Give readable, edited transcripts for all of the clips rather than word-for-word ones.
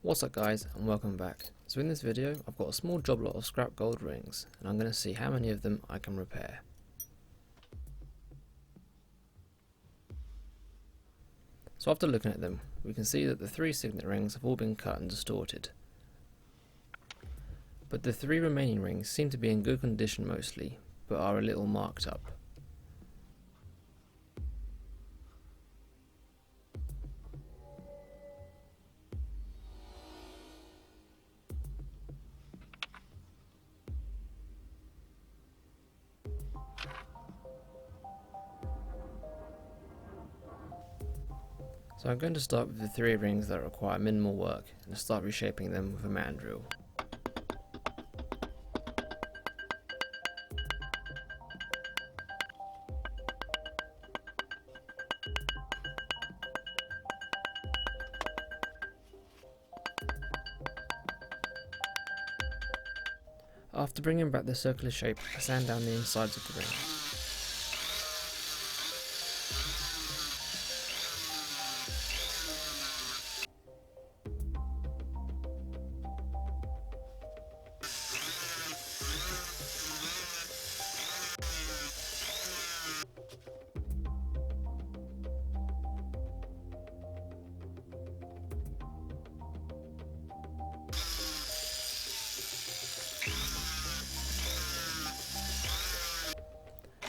What's up guys, and welcome back. So in this video I've got a small job lot of scrap gold rings and I'm going to see how many of them I can repair. So after looking at them we can see that the 3 signet rings have all been cut and distorted. But the 3 remaining rings seem to be in good condition mostly, but are a little marked up. So I'm going to start with the 3 rings that require minimal work and start reshaping them with a mandrel. After bringing back the circular shape, I sand down the insides of the ring.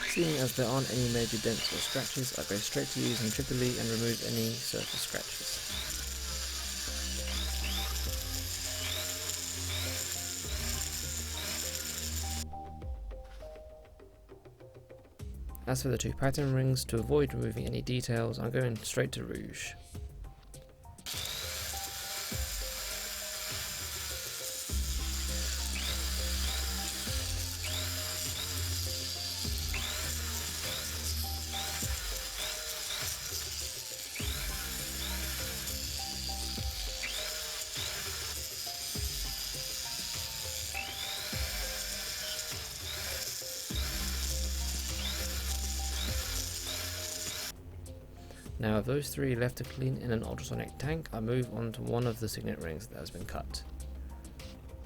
Seeing as there aren't any major dents or scratches, I go straight to using Tripoli and remove any surface scratches. As for the 2 pattern rings, to avoid removing any details, I'm going straight to rouge. Now with those 3 left to clean in an ultrasonic tank, I move on to one of the signet rings that has been cut.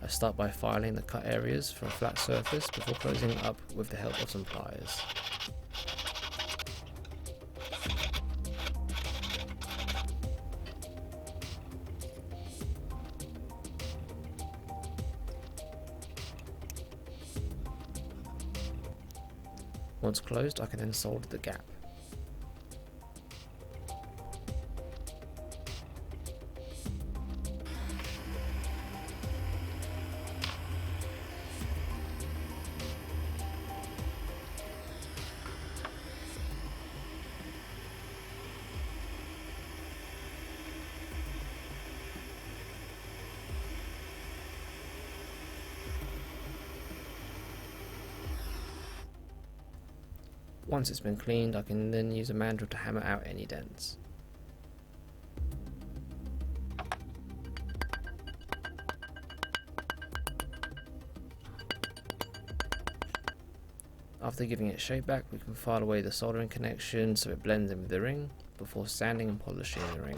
I start by filing the cut areas for a flat surface before closing it up with the help of some pliers. Once closed, I can then solder the gap. Once it's been cleaned, I can then use a mandrel to hammer out any dents. After giving it shape back, we can file away the soldering connection so it blends in with the ring before sanding and polishing the ring.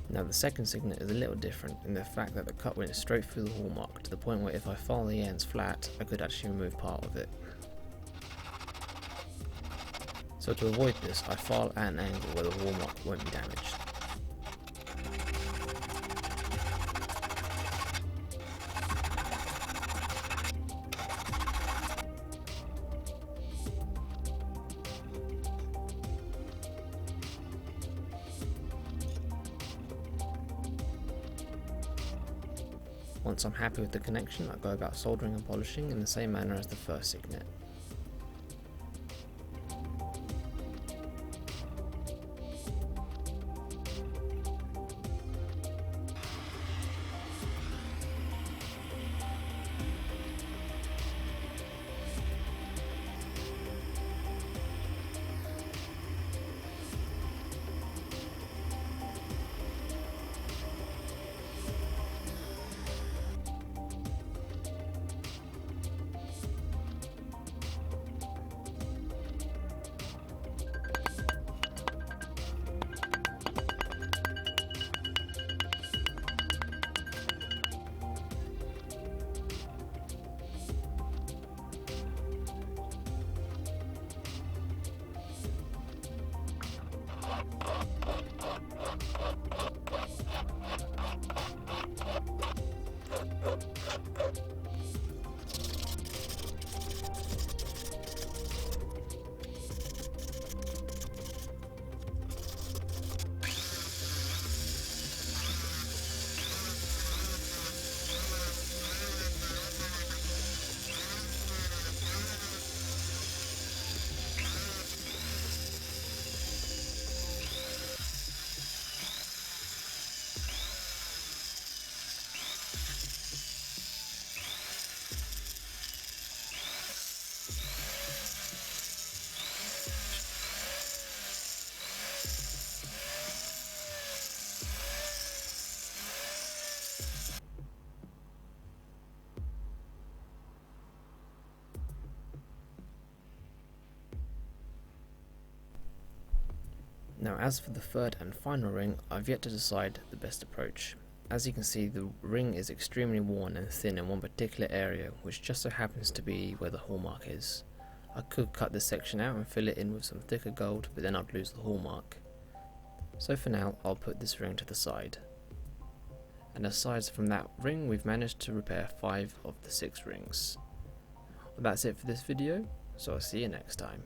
Now the second signet is a little different in the fact that the cut went straight through the hallmark to the point where if I file the ends flat, I could actually remove part of it. So to avoid this, I file at an angle where the hallmark won't be damaged. Once I'm happy with the connection, I go about soldering and polishing in the same manner as the first signet. Now as for the third and final ring, I've yet to decide the best approach. As you can see, the ring is extremely worn and thin in one particular area, which just so happens to be where the hallmark is. I could cut this section out and fill it in with some thicker gold, but then I'd lose the hallmark. So for now, I'll put this ring to the side. And aside from that ring, we've managed to repair 5 of the 6 rings. Well, that's it for this video, so I'll see you next time.